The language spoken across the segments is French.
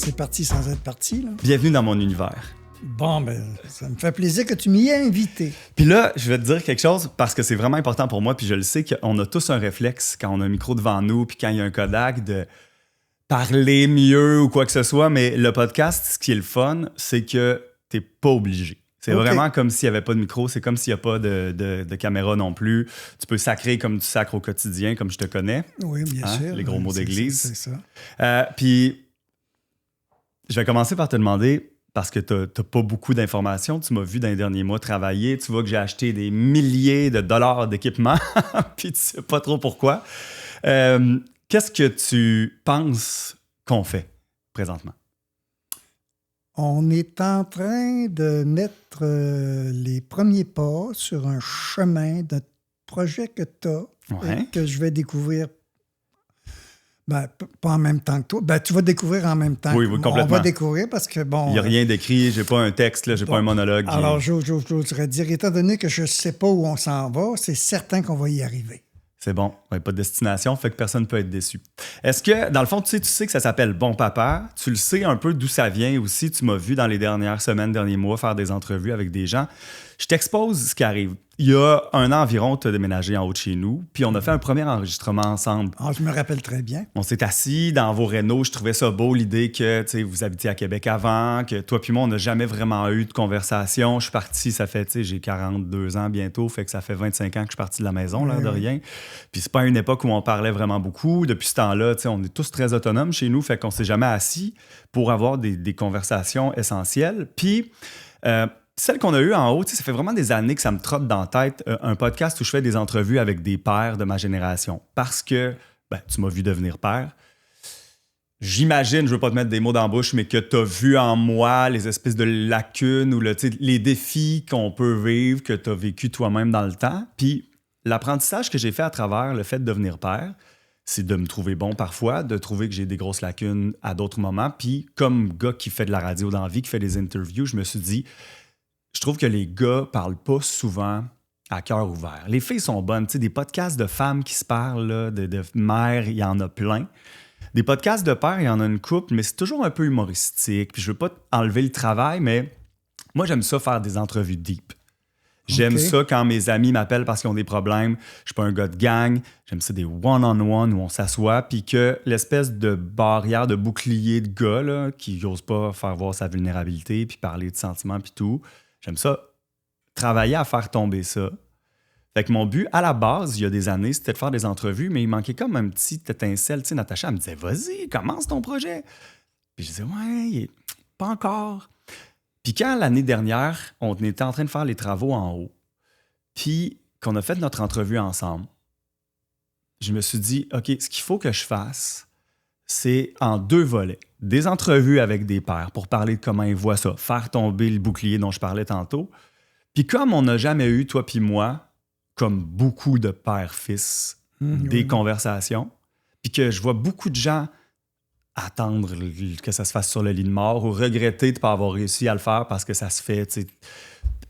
c'est parti sans être parti. Là. Bienvenue dans mon univers. Bon, ben, ça me fait plaisir que tu m'y aies invité. Puis là, je vais te dire quelque chose parce que c'est vraiment important pour moi, puis je le sais qu'on a tous un réflexe quand on a un micro devant nous, puis quand il y a un Kodak, de parler mieux ou quoi que ce soit, mais le podcast, ce qui est le fun, c'est que t'es pas obligé. C'est vraiment comme s'il n'y avait pas de micro, c'est comme s'il n'y a pas de caméra non plus. Tu peux sacrer comme tu sacres au quotidien, comme je te connais. Oui, bien sûr. Les gros mots d'église. C'est ça. Puis, je vais commencer par te demander, parce que tu n'as pas beaucoup d'informations, tu m'as vu dans les derniers mois travailler, tu vois que j'ai acheté des milliers de dollars d'équipement, puis tu sais pas trop pourquoi. Qu'est-ce que tu penses qu'on fait présentement? On est en train de mettre les premiers pas sur un chemin de projet que tu as et que je vais découvrir. Ben, pas en même temps que toi. Ben, tu vas découvrir en même temps. Oui, complètement. On va découvrir parce que, bon... Il n'y a rien d'écrit, j'ai pas un texte, là, j'ai pas un monologue. Alors, j'oserais dire, étant donné que je ne sais pas où on s'en va, c'est certain qu'on va y arriver. C'est bon, il n'y a pas de destination, fait que personne ne peut être déçu. Est-ce que, dans le fond, tu sais que ça s'appelle Bon Papa, tu le sais un peu d'où ça vient aussi, tu m'as vu dans les dernières semaines, derniers mois faire des entrevues avec des gens. Je t'expose ce qui arrive. Il y a un an environ, tu as déménagé en haut de chez nous, puis on a fait un premier enregistrement ensemble. Ah, je me rappelle très bien. On s'est assis dans vos rénaux. Je trouvais ça beau, l'idée que vous habitiez à Québec avant, que toi puis moi, on n'a jamais vraiment eu de conversation. Je suis parti, ça fait, j'ai 42 ans bientôt, fait que ça fait 25 ans que je suis parti de la maison, l'air de rien. Puis c'est pas une époque où on parlait vraiment beaucoup. Depuis ce temps-là, on est tous très autonomes chez nous, fait qu'on s'est jamais assis pour avoir des conversations essentielles. Puis... celle qu'on a eue en haut, ça fait vraiment des années que ça me trotte dans la tête, un podcast où je fais des entrevues avec des pères de ma génération. Parce que, tu m'as vu devenir père. J'imagine, je veux pas te mettre des mots dans la bouche, mais que tu as vu en moi les espèces de lacunes ou les défis qu'on peut vivre, que tu as vécu toi-même dans le temps. Puis l'apprentissage que j'ai fait à travers le fait de devenir père, c'est de me trouver bon parfois, de trouver que j'ai des grosses lacunes à d'autres moments. Puis comme gars qui fait de la radio dans la vie, qui fait des interviews, je me suis dit... Je trouve que les gars parlent pas souvent à cœur ouvert. Les filles sont bonnes. Tu sais, des podcasts de femmes qui se parlent, là, de mères, il y en a plein. Des podcasts de pères, il y en a une couple, mais c'est toujours un peu humoristique. Puis je veux pas enlever le travail, mais moi, j'aime ça faire des entrevues deep. J'aime ça quand mes amis m'appellent parce qu'ils ont des problèmes. Je suis pas un gars de gang. J'aime ça des one-on-one où on s'assoit, puis que l'espèce de barrière, de bouclier de gars là, qui n'ose pas faire voir sa vulnérabilité, puis parler de sentiments, puis tout... J'aime ça, travailler à faire tomber ça. Fait que mon but, à la base, il y a des années, c'était de faire des entrevues, mais il manquait comme un petit étincelle. Tu sais, Natacha, elle me disait, vas-y, commence ton projet. Puis je disais, ouais, pas encore. Puis quand l'année dernière, on était en train de faire les travaux en haut, puis qu'on a fait notre entrevue ensemble, je me suis dit, OK, ce qu'il faut que je fasse, c'est en 2 volets. Des entrevues avec des pères pour parler de comment ils voient ça, faire tomber le bouclier dont je parlais tantôt. Puis comme on n'a jamais eu, toi puis moi, comme beaucoup de pères-fils, des conversations, puis que je vois beaucoup de gens attendre que ça se fasse sur le lit de mort ou regretter de ne pas avoir réussi à le faire parce que ça se fait, tu sais,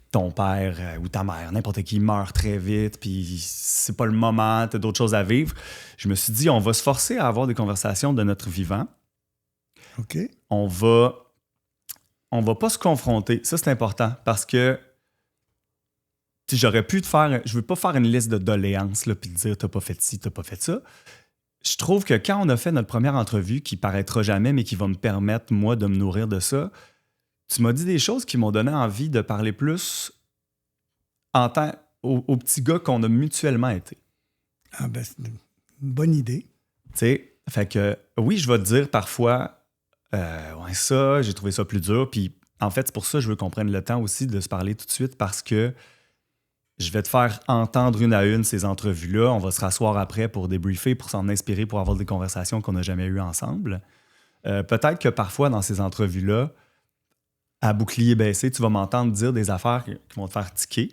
ton père ou ta mère, n'importe qui meurt très vite, puis c'est pas le moment, t'as d'autres choses à vivre. Je me suis dit, on va se forcer à avoir des conversations de notre vivant. OK. On va pas se confronter. Ça, c'est important parce que j'aurais pu te faire... Je veux pas faire une liste de doléances puis te dire, t'as pas fait ci, t'as pas fait ça. Je trouve que quand on a fait notre première entrevue, qui paraîtra jamais, mais qui va me permettre, moi, de me nourrir de ça, tu m'as dit des choses qui m'ont donné envie de parler plus aux petits gars qu'on a mutuellement été. Ah ben, c'est une bonne idée. Tu sais, fait que oui, je vais te dire parfois, ouais, ça, j'ai trouvé ça plus dur. Puis en fait, c'est pour ça que je veux qu'on prenne le temps aussi de se parler tout de suite parce que je vais te faire entendre une à une ces entrevues-là. On va se rasseoir après pour débriefer, pour s'en inspirer, pour avoir des conversations qu'on n'a jamais eues ensemble. Peut-être que parfois, dans ces entrevues-là, à bouclier baissé, tu vas m'entendre dire des affaires qui vont te faire tiquer.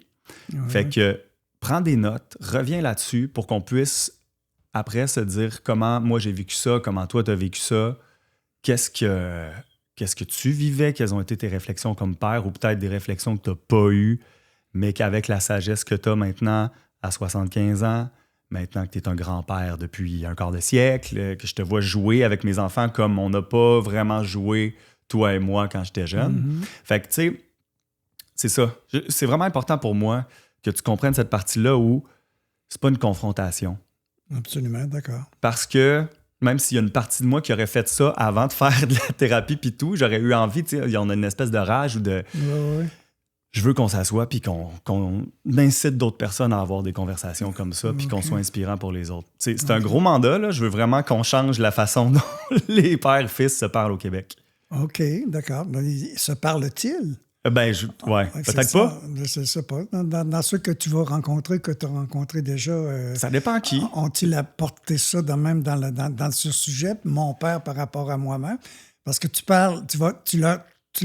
Ouais. Fait que prends des notes, reviens là-dessus pour qu'on puisse après se dire comment moi j'ai vécu ça, comment toi tu as vécu ça, qu'est-ce que tu vivais, quelles ont été tes réflexions comme père ou peut-être des réflexions que tu n'as pas eues, mais qu'avec la sagesse que tu as maintenant à 75 ans, maintenant que tu es un grand-père depuis un quart de siècle, que je te vois jouer avec mes enfants comme on n'a pas vraiment joué, toi et moi, quand j'étais jeune. Fait que, tu sais, c'est ça. C'est vraiment important pour moi que tu comprennes cette partie-là où c'est pas une confrontation. Absolument, d'accord. Parce que même s'il y a une partie de moi qui aurait fait ça avant de faire de la thérapie puis tout, j'aurais eu envie, tu sais, il y en a une espèce de rage ou de... Ouais. Je veux qu'on s'assoie puis qu'on incite d'autres personnes à avoir des conversations comme ça puis qu'on soit inspirant pour les autres. C'est un gros mandat, là. Je veux vraiment qu'on change la façon dont les pères et fils se parlent au Québec. OK, d'accord. Se parlent-ils? Peut-être pas. Je ne sais pas. Dans ceux que tu vas rencontrer, que tu as rencontrés déjà... ça dépend qui. Ont-ils apporté ça même dans ce sujet, mon père par rapport à moi-même? Parce que tu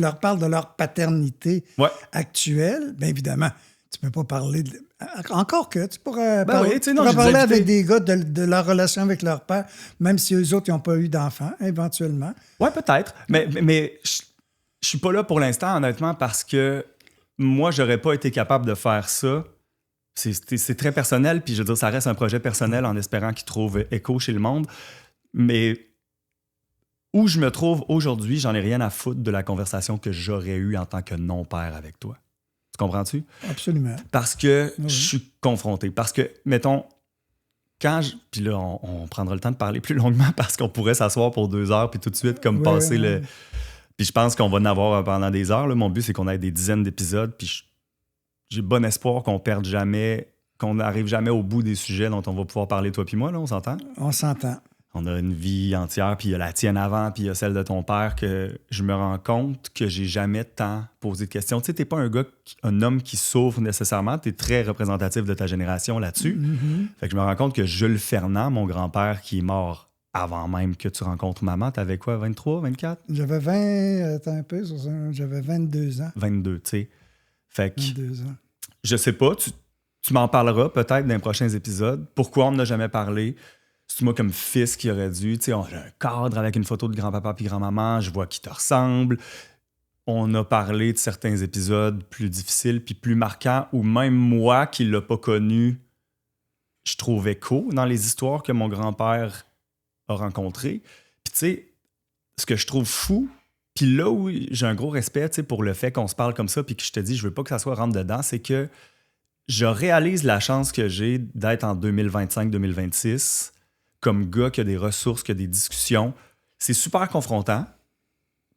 leur parles de leur paternité actuelle. Bien évidemment, tu ne peux pas parler... Encore que tu pourrais parler avec des gars de leur relation avec leur père, même si eux autres n'ont pas eu d'enfants, éventuellement. Oui, peut-être. Mais je suis pas là pour l'instant, honnêtement, parce que moi, j'aurais pas été capable de faire ça. C'est très personnel, puis je veux dire, ça reste un projet personnel en espérant qu'il trouve écho chez le monde. Mais où je me trouve aujourd'hui, j'en ai rien à foutre de la conversation que j'aurais eue en tant que non-père avec toi. Tu comprends-tu? Absolument. Parce que je suis confronté. Parce que, mettons, puis là, on prendra le temps de parler plus longuement parce qu'on pourrait s'asseoir pour 2 heures puis tout de suite comme passer le... Puis je pense qu'on va en avoir pendant des heures. Là. Mon but, c'est qu'on ait des dizaines d'épisodes. Puis j'ai bon espoir qu'on perde jamais, qu'on n'arrive jamais au bout des sujets dont on va pouvoir parler, toi puis moi. Là, on s'entend? On s'entend. On a une vie entière, puis il y a la tienne avant, puis il y a celle de ton père, que je me rends compte que j'ai jamais tant posé de questions. Tu sais, t'es pas un homme qui souffre nécessairement. T'es très représentatif de ta génération là-dessus. Fait que je me rends compte que Jules Fernand, mon grand-père, qui est mort avant même que tu rencontres maman, t'avais quoi, 23, 24? J'avais 20, attends un peu, j'avais 22 ans. 22, tu sais. Fait que, 22 ans. Je sais pas, tu m'en parleras peut-être dans les prochains épisodes. Pourquoi on n'en a jamais parlé? C'est moi comme fils qui aurait dû, tu sais, j'ai un cadre avec une photo de grand-papa puis grand-maman, je vois qui te ressemble. On a parlé de certains épisodes plus difficiles puis plus marquants, ou même moi qui l'ai pas connu, je trouve écho dans les histoires que mon grand-père a rencontré. Puis tu sais, ce que je trouve fou, puis là où j'ai un gros respect pour le fait qu'on se parle comme ça, puis que je te dis, je veux pas que ça soit rentre dedans, c'est que je réalise la chance que j'ai d'être en 2025-2026 comme gars qui a des ressources, qui a des discussions. C'est super confrontant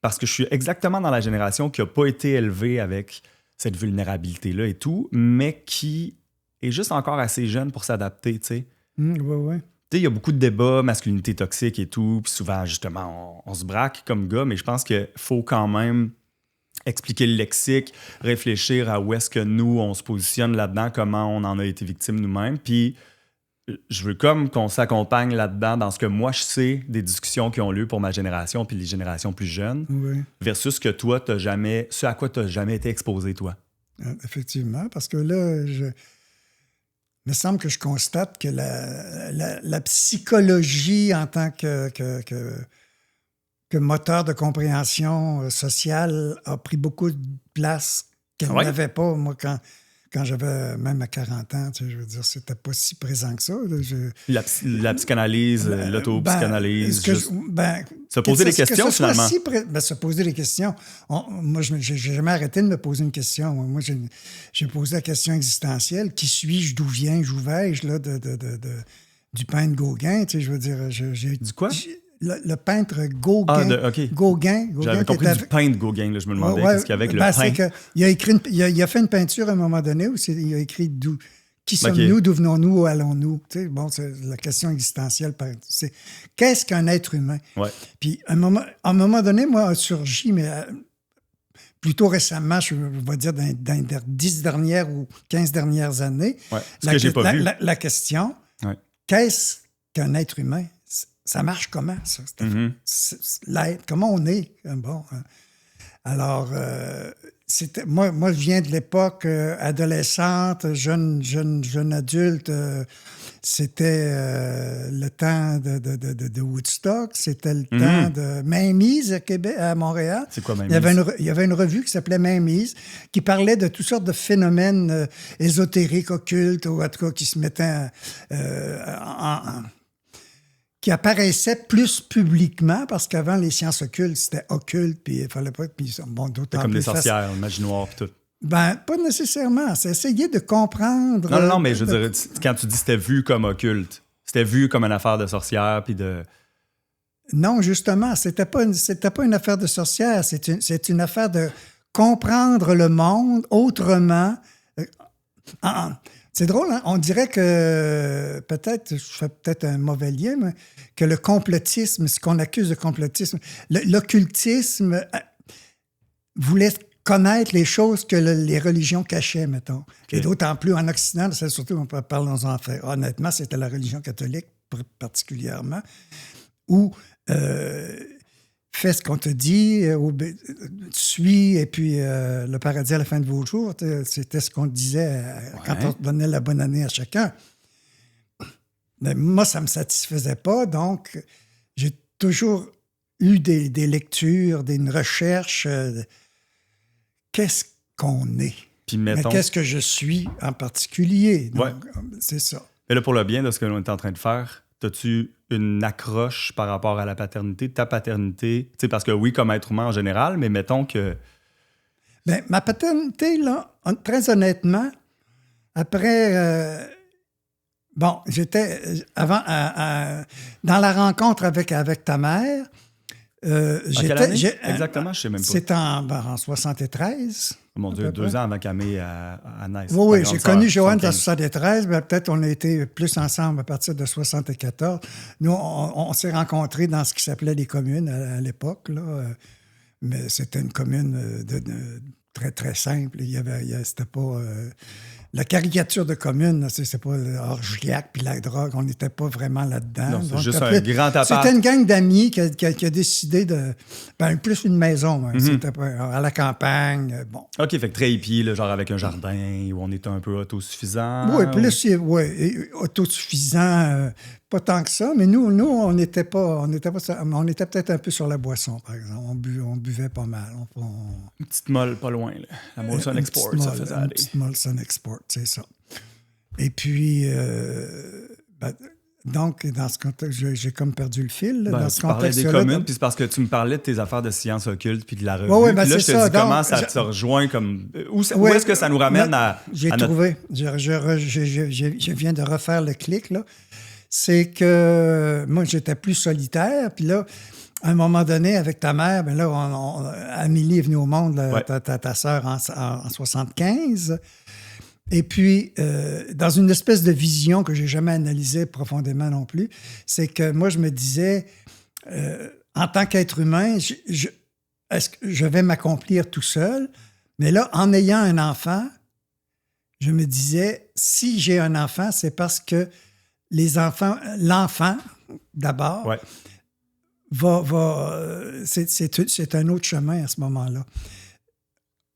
parce que je suis exactement dans la génération qui n'a pas été élevée avec cette vulnérabilité-là et tout, mais qui est juste encore assez jeune pour s'adapter, tu sais. Ouais. Tu sais, il y a beaucoup de débats, masculinité toxique et tout, puis souvent, justement, on se braque comme gars, mais je pense qu'il faut quand même expliquer le lexique, réfléchir à où est-ce que nous, on se positionne là-dedans, comment on en a été victime nous-mêmes, puis je veux comme qu'on s'accompagne là-dedans dans ce que moi, je sais des discussions qui ont lieu pour ma génération puis les générations plus jeunes, versus ce que toi, ce à quoi tu n'as jamais été exposé, toi. Effectivement, parce que là, il me semble que je constate que la psychologie en tant que moteur de compréhension sociale a pris beaucoup de place qu'elle n'avait pas, moi, quand j'avais même à 40 ans, tu sais, je veux dire, c'était pas si présent que ça. Là, la psychanalyse, l'autopsychanalyse, se poser des questions, finalement. Se poser des questions. Moi, j'ai jamais arrêté de me poser une question. Moi, j'ai posé la question existentielle. Qui suis-je? D'où viens-je? Où vais-je? Là, du peintre Gauguin, tu sais, je veux dire... Du quoi? Le peintre Gauguin. Gauguin. J'avais compris du peintre Gauguin. Là, je me demandais qu'est-ce qu'il y avait avec le peintre. Il a fait une peinture à un moment donné où il a écrit qui sommes-nous, d'où venons-nous, où allons-nous? Tu sais, bon, c'est la question existentielle. C'est qu'est-ce qu'un être humain? Ouais. Puis à un moment donné, moi, a surgi, mais plutôt récemment, je vais dire dans les 10 dernières ou 15 dernières années, la question, qu'est-ce qu'un être humain? Ça marche comment, ça? L'être, comment on est? Bon, alors, moi, je viens de l'époque adolescente, jeune adulte. c'était le temps de Woodstock, c'était le temps de Mainmise à Québec, à Montréal. C'est quoi Mainmise? Il y avait une revue qui s'appelait Mainmise, qui parlait de toutes sortes de phénomènes ésotériques, occultes, ou en tout cas qui se mettaient qui apparaissaient plus publiquement, parce qu'avant, les sciences occultes, c'était occulte, puis il fallait pas... Puis, bon, d'autant comme plus des sorcières, magie noire, puis tout. Ben, pas nécessairement. C'est essayer de comprendre... Non, mais je veux dire, quand tu dis c'était vu comme occulte, c'était vu comme une affaire de sorcière, puis de... Non, justement, c'était pas une affaire de sorcière, c'est une affaire de comprendre le monde autrement. C'est drôle, hein? On dirait que, je fais peut-être un mauvais lien, mais que le complotisme, ce qu'on accuse de complotisme, l'occultisme voulait connaître les choses que les religions cachaient, mettons. Okay. Et d'autant plus en Occident, c'est surtout, parlons-en, honnêtement, c'était la religion catholique particulièrement, où fais ce qu'on te dit, suis, et puis le paradis à la fin de vos jours, c'était ce qu'on disait quand on donnait la bonne année à chacun. Mais moi, ça ne me satisfaisait pas, donc j'ai toujours eu des lectures, une recherche. Qu'est-ce qu'on est? Puis mettons... Mais qu'est-ce que je suis en particulier? Donc, c'est ça. Et là, pour le bien de ce que l'on est en train de faire, as-tu une accroche par rapport à la paternité, ta paternité? Tu sais, parce que oui, comme être humain en général, mais mettons que... Bien, ma paternité, là, très honnêtement, après... bon, j'étais... Avant, dans la rencontre avec ta mère, exactement, je sais même pas. C'était en 73. Mon Dieu, 2 ans avant qu'Amé naisse. Oui, j'ai connu Joanne en 73, mais peut-être on a été plus ensemble à partir de 74. Nous, on s'est rencontrés dans ce qui s'appelait les communes à l'époque, là. Mais c'était une commune très, très simple. C'était pas... la caricature de commune, c'est pas Orgiac puis la drogue, on n'était pas vraiment là-dedans. Non, c'est juste un grand appart. C'était une gang d'amis qui a décidé de... Ben, plus une maison, hein. C'était à la campagne, bon. OK, fait que très hippie, là, genre avec un jardin où on était un peu autosuffisant. Oui, autosuffisant, pas tant que ça, mais nous on était peut-être un peu sur la boisson, par exemple. On buvait pas mal. Une petite molle pas loin, là. La Molson Export, ça faisait aller. Une petite Molson Export, c'est ça. Et puis, donc, dans ce contexte, j'ai comme perdu le fil. Là, dans ce tu parlais des communes, puis c'est parce que tu me parlais de tes affaires de sciences occultes puis de la revue. Oui, puis là, je te dis comment ça te rejoint comme... Où est-ce que ça nous ramène à... J'ai trouvé. Je viens de refaire le clic, là. C'est que moi, j'étais plus solitaire, puis là, à un moment donné, avec ta mère, ben là, Amélie est venue au monde, ta sœur, en 75. Et puis, dans une espèce de vision que je n'ai jamais analysée profondément non plus, c'est que moi, je me disais, en tant qu'être humain, est-ce que je vais m'accomplir tout seul? Mais là, en ayant un enfant, je me disais, si j'ai un enfant, c'est parce que l'enfant, d'abord, c'est un autre chemin à ce moment-là.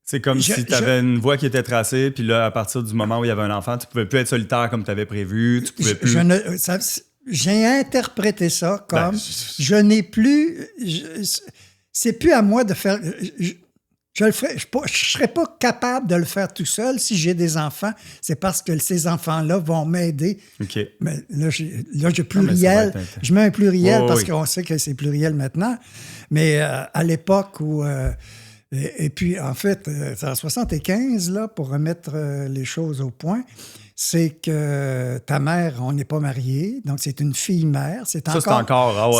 C'est comme si tu avais une voie qui était tracée, puis là, à partir du moment où il y avait un enfant, tu ne pouvais plus être solitaire comme tu avais prévu, tu pouvais plus... J'ai interprété ça comme je n'ai plus... c'est plus à moi de faire... Je ne serais pas capable de le faire tout seul si j'ai des enfants. C'est parce que ces enfants-là vont m'aider. OK. Mais là, j'ai pluriel. Je mets un pluriel parce qu'on sait que c'est pluriel maintenant. Mais à l'époque où... et puis, en fait, c'est en 75, là, pour remettre les choses au point, c'est que ta mère, on n'est pas mariés, donc c'est une fille-mère. C'est encore,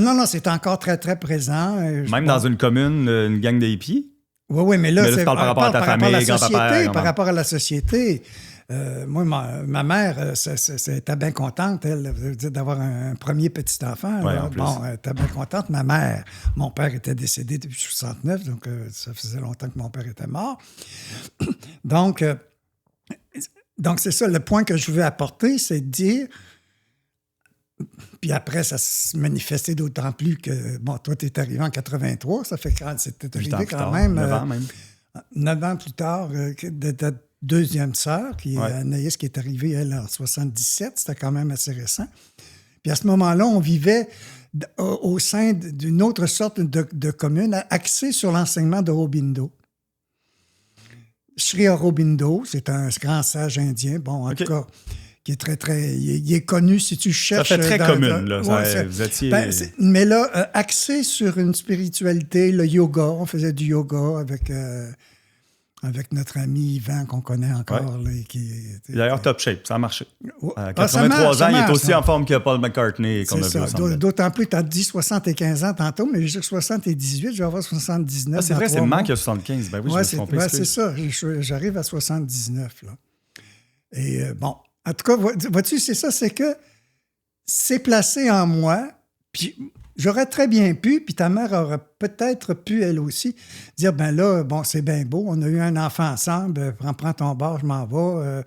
non, c'est encore très, très présent. Même dans une commune, une gang de hippies? Oui, mais là, c'est par rapport à ta famille, grand-papa. Par rapport à la société. Moi, ma mère, était bien contente, elle, d'avoir un premier petit-enfant. Elle était bien contente. Ma mère, mon père était décédé depuis 69, donc ça faisait longtemps que mon père était mort. Donc, c'est ça, le point que je veux apporter, c'est de dire... Puis après, ça se manifestait d'autant plus que, bon, toi, tu es arrivé en 83, ça fait quand c'était arrivé quand même... 9 ans même. 9 ans plus tard, de deuxième sœur, qui est Anaïs, qui est arrivée, elle, en 77. C'était quand même assez récent. Puis à ce moment-là, on vivait au sein d'une autre sorte de commune axée sur l'enseignement d'Aurobindo. Sri Aurobindo, c'est un grand sage indien, bon, en tout cas, qui est très, très... Il est connu, si tu cherches... Ça fait très commune, là. Vous étiez... mais là, axé sur une spiritualité, le yoga, on faisait du yoga avec notre ami Yvan, qu'on connaît encore. Là, d'ailleurs, top shape, ça a marché. À 83 ans, il est aussi en forme que Paul McCartney, qu'on a vu ensemble. D'autant plus, tu as dit 75 ans tantôt, mais je dis 78, je vais avoir 79. C'est vrai, c'est Maman qui a 75. Ben oui, je me suis trompé. C'est ça, j'arrive à 79. Là. Et bon, en tout cas, vois-tu, c'est ça, c'est que c'est placé en moi, puis... J'aurais très bien pu, puis ta mère aurait peut-être pu, elle aussi, dire, ben là, bon, c'est bien beau, on a eu un enfant ensemble, prends ton bar, je m'en vais.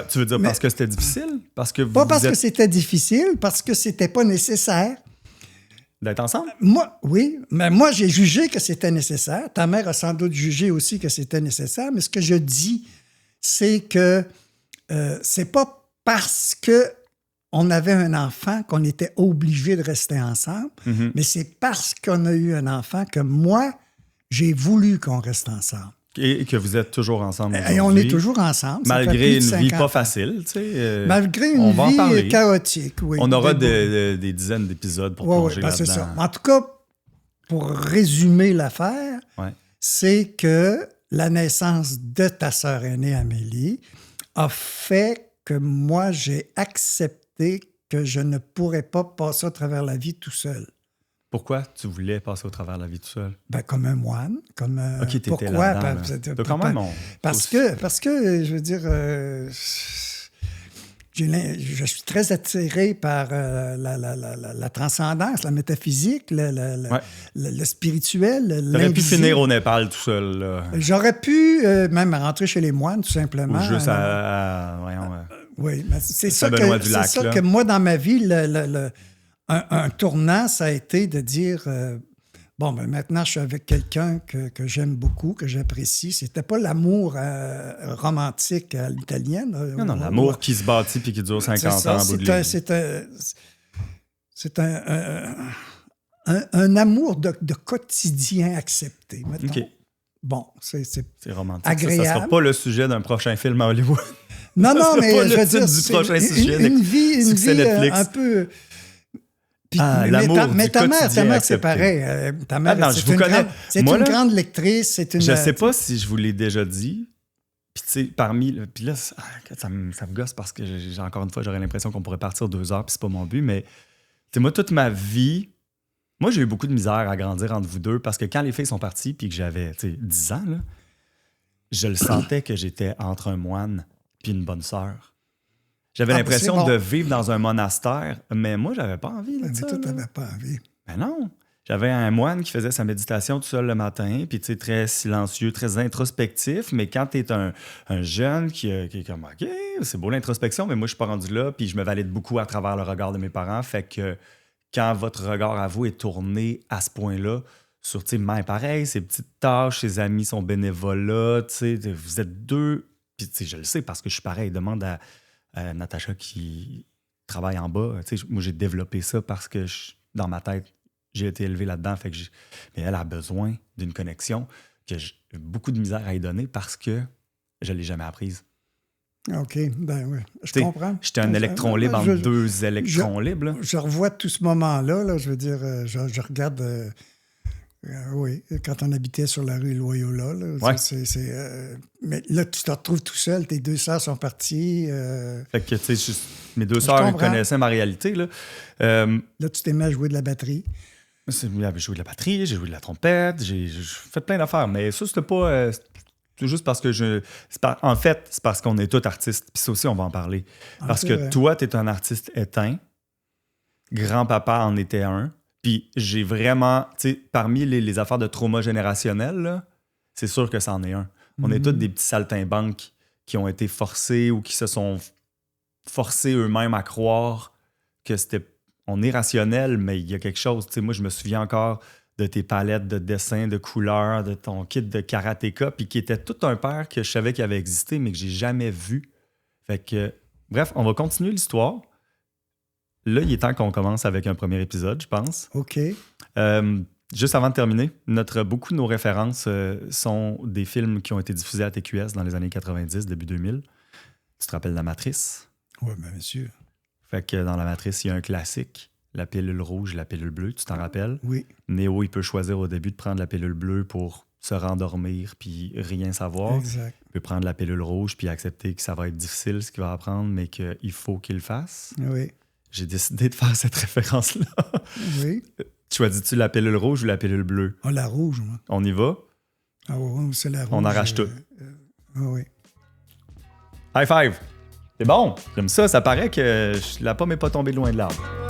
Tu veux dire parce que c'était difficile? Que c'était difficile, parce que c'était pas nécessaire. D'être ensemble? Oui, mais moi, j'ai jugé que c'était nécessaire. Ta mère a sans doute jugé aussi que c'était nécessaire, mais ce que je dis, c'est que c'est pas parce que on avait un enfant qu'on était obligé de rester ensemble, mais c'est parce qu'on a eu un enfant que moi, j'ai voulu qu'on reste ensemble. Et que vous êtes toujours ensemble aujourd'hui. Et on est toujours ensemble. Malgré une vie pas facile, tu sais. Malgré une vie chaotique, oui. On aura des dizaines d'épisodes pour plonger là-dedans. C'est ça. En tout cas, pour résumer l'affaire, c'est que la naissance de ta sœur aînée, Amélie, a fait que moi, j'ai accepté que je ne pourrais pas passer au travers la vie tout seul. Pourquoi tu voulais passer au travers la vie tout seul? Ben, comme un moine. Pourquoi? Là. Quand même, parce que, je veux dire, je suis très attiré par la transcendance, la métaphysique, le spirituel, l'invisible. T'aurais pu finir au Népal tout seul. Là. J'aurais pu même rentrer chez les moines, tout simplement. Ou juste oui, mais c'est ça que moi, dans ma vie, un tournant, ça a été de dire bon, ben maintenant, je suis avec quelqu'un que j'aime beaucoup, que j'apprécie. C'était pas l'amour romantique à l'italienne. Non, l'amour qui se bâtit puis qui dure 50 ans en bout de ligne. C'est un amour de quotidien accepté, mettons. Okay. Bon, c'est romantique. Agréable. Ça ne sera pas le sujet d'un prochain film à Hollywood. Non, mais pas je veux dire, du prochain sujet une vie Netflix. Un peu... Puis, mais ta mère, c'est pareil. Ta mère, c'est une grande lectrice. Je ne sais pas si je vous l'ai déjà dit. Puis, tu sais, puis là, ça me gosse parce que, encore une fois, j'aurais l'impression qu'on pourrait partir 2 heures, puis c'est pas mon but. Mais, tu sais, moi, toute ma vie, moi, j'ai eu beaucoup de misère à grandir entre vous deux parce que quand les filles sont parties, puis que j'avais, 10 ans, là, je le sentais que j'étais entre un moine puis une bonne sœur. J'avais l'impression de vivre dans un monastère, mais moi, j'avais pas envie. Mais toi, t'avais pas envie. Ben non. J'avais un moine qui faisait sa méditation tout seul le matin, puis tu sais, très silencieux, très introspectif, mais quand t'es un jeune qui est comme, OK, c'est beau l'introspection, mais moi, je suis pas rendu là, puis je me valide beaucoup à travers le regard de mes parents, fait que quand votre regard à vous est tourné à ce point-là, sur, tu sais, même pareil, ses petites tâches, ses amis sont bénévoles, tu sais, vous êtes deux. Puis, tu sais, je le sais parce que je suis pareil. Demande à Natacha qui travaille en bas. Tu sais, moi, j'ai développé ça parce que dans ma tête, j'ai été élevé là-dedans. Fait que mais elle a besoin d'une connexion que j'ai beaucoup de misère à y donner parce que je ne l'ai jamais apprise. OK, ben oui, je comprends. J'étais un électron libre entre deux électrons libres. Là. Je revois tout ce moment-là. Là, je veux dire, je regarde... oui, quand on habitait sur la rue Loyola. Là, mais là, tu te retrouves tout seul, tes 2 sœurs sont parties. Fait que, tu sais, mes 2 sœurs connaissaient ma réalité. Là, là tu t'es mis à jouer de la batterie. J'ai joué de la batterie, j'ai joué de la trompette, j'ai fait plein d'affaires. Mais ça, c'était pas... c'est juste parce que en fait, c'est parce qu'on est tous artistes. Puis ça aussi, on va en parler. Parce que toi, tu es un artiste éteint. Grand-papa en était un. Puis j'ai vraiment, tu sais, parmi les affaires de trauma générationnel, là, c'est sûr que c'en est un. On est tous des petits saltimbanques qui ont été forcés ou qui se sont forcés eux-mêmes à croire que on est rationnel, mais il y a quelque chose. Tu sais, moi, je me souviens encore de tes palettes de dessins, de couleurs, de ton kit de karatéka, puis qui était tout un père que je savais qu'il avait existé, mais que j'ai jamais vu. Fait que, bref, on va continuer l'histoire. Là, il est temps qu'on commence avec un premier épisode, je pense. OK. Juste avant de terminer, beaucoup de nos références sont des films qui ont été diffusés à TQS dans les années 90, début 2000. Tu te rappelles La Matrice? Oui, bien sûr. Fait que dans La Matrice, il y a un classique. La pilule rouge et la pilule bleue, tu t'en rappelles? Oui. Neo, il peut choisir au début de prendre la pilule bleue pour se rendormir puis rien savoir. Exact. Il peut prendre la pilule rouge puis accepter que ça va être difficile ce qu'il va apprendre, mais qu'il faut qu'il le fasse. Oui. J'ai décidé de faire cette référence-là. Oui. Choisis-tu la pilule rouge ou la pilule bleue? Ah, la rouge, moi. On y va? Ah oui, c'est la rouge. On arrache tout. Oui. High five! C'est bon! Comme ça paraît que la pomme n'est pas tombée loin de l'arbre.